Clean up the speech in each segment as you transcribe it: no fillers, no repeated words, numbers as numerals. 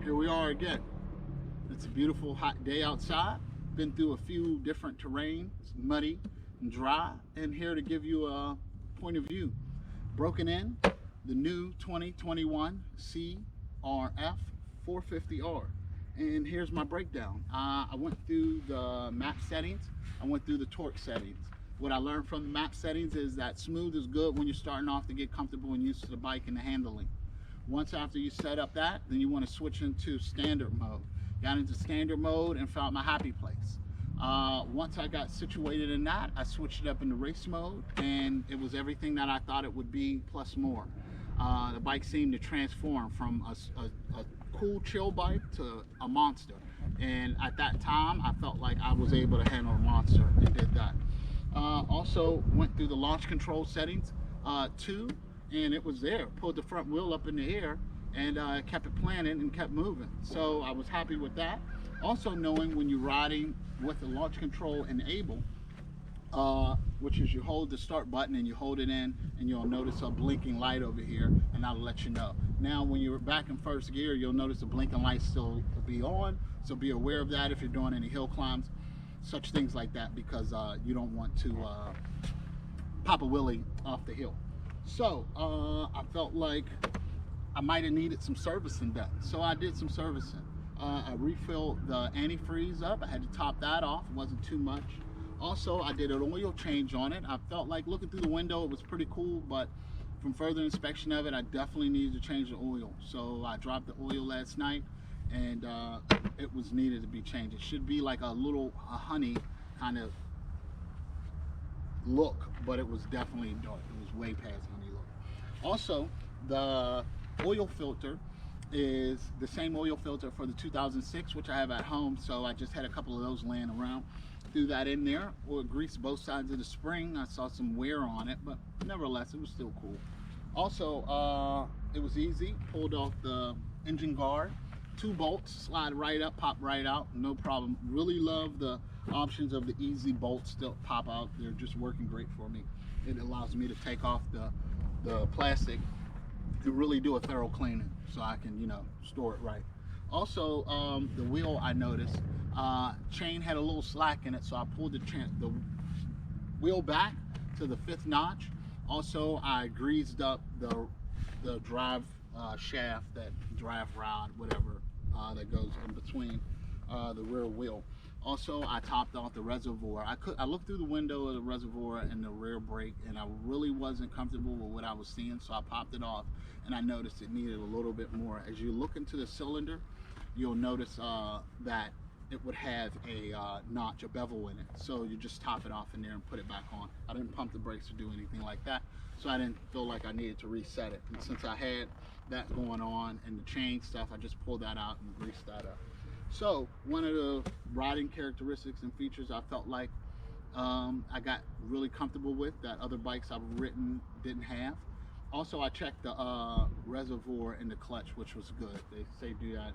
Here we are again. It's a beautiful hot day outside. Been through a few different terrains, muddy and dry, and here to give you a point of view. Broken in the new 2021 CRF450r. And here's my breakdown. I went through the map settings. I went through the torque settings. What I learned from the map settings is that smooth is good when you're starting off to get comfortable and used to the bike and the handling. Once after you set up that, then you want to switch into standard mode. Got into standard mode and found my happy place. Once I got situated in that, I switched it up into race mode, and it was everything that I thought it would be plus more. The bike seemed to transform from a cool chill bike to a monster, and at that time I felt like I was able to handle a monster and did that. Also went through the launch control settings too, and it was there. Pulled the front wheel up in the air and kept it planted and kept moving. So I was happy with that. Also knowing when you're riding with the launch control enabled, which is you hold the start button and you hold it in, and you'll notice a blinking light over here, and that'll let you know. Now when you're back in first gear, you'll notice the blinking light still be on, so be aware of that if you're doing any hill climbs, such things like that, because you don't want to pop a wheelie off the hill. So I felt like I might have needed some servicing done, so I did some servicing. I refilled the antifreeze up. I had to top that off. It wasn't too much. Also, I did an oil change on it. I felt like looking through the window, it was pretty cool, but from further inspection of it, I definitely needed to change the oil. So I dropped the oil last night, and it was needed to be changed. It should be like a honey kind of look, but it was definitely dark. It was way past honey look. Also, the oil filter is the same oil filter for the 2006, which I have at home, so I just had a couple of those laying around. Threw that in there, or greased both sides of the spring. I saw some wear on it, but nevertheless it was still cool. Also it was easy. Pulled off the engine guard, 2 bolts, slide right up, pop right out, no problem. Really love the options of the easy bolts that pop out. They're just working great for me. It allows me to take off the plastic to really do a thorough cleaning, so I can, you know, store it right. Also, the wheel, I noticed chain had a little slack in it, so I pulled the wheel back to the 5th notch. Also, I greased up the drive shaft, that drive rod, whatever, that goes in between the rear wheel. Also, I topped off the reservoir. I looked through the window of the reservoir and the rear brake, and I really wasn't comfortable with what I was seeing, so I popped it off, and I noticed it needed a little bit more. As you look into the cylinder, you'll notice that it would have a notch, a bevel in it. So you just top it off in there and put it back on. I didn't pump the brakes or do anything like that, so I didn't feel like I needed to reset it. And since I had that going on and the chain stuff, I just pulled that out and greased that up. So one of the riding characteristics and features I felt like I got really comfortable with that other bikes I've ridden didn't have. Also, I checked the reservoir in the clutch, which was good. They say do that,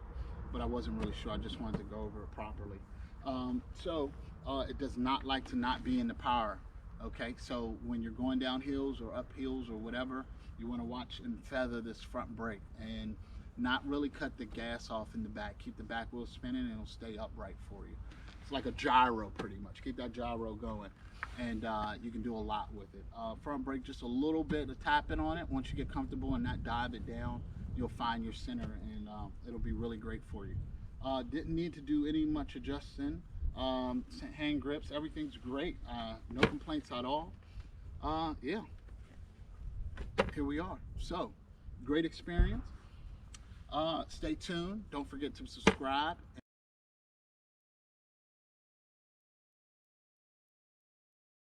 but I wasn't really sure. I just wanted to go over it properly. It does not like to not be in the power. Okay, so when you're going down hills or up hills or whatever, you want to watch and feather this front brake and not really cut the gas off in the back. Keep the back wheel spinning and it'll stay upright for you. It's like a gyro pretty much. Keep that gyro going, and you can do a lot with it. Front brake, just a little bit of tapping on it. Once you get comfortable and not dive it down, you'll find your center, and it'll be really great for you. Didn't need to do any much adjusting. Hand grips, everything's great. No complaints at all. Yeah, here we are. So, great experience. Stay tuned. Don't forget to subscribe.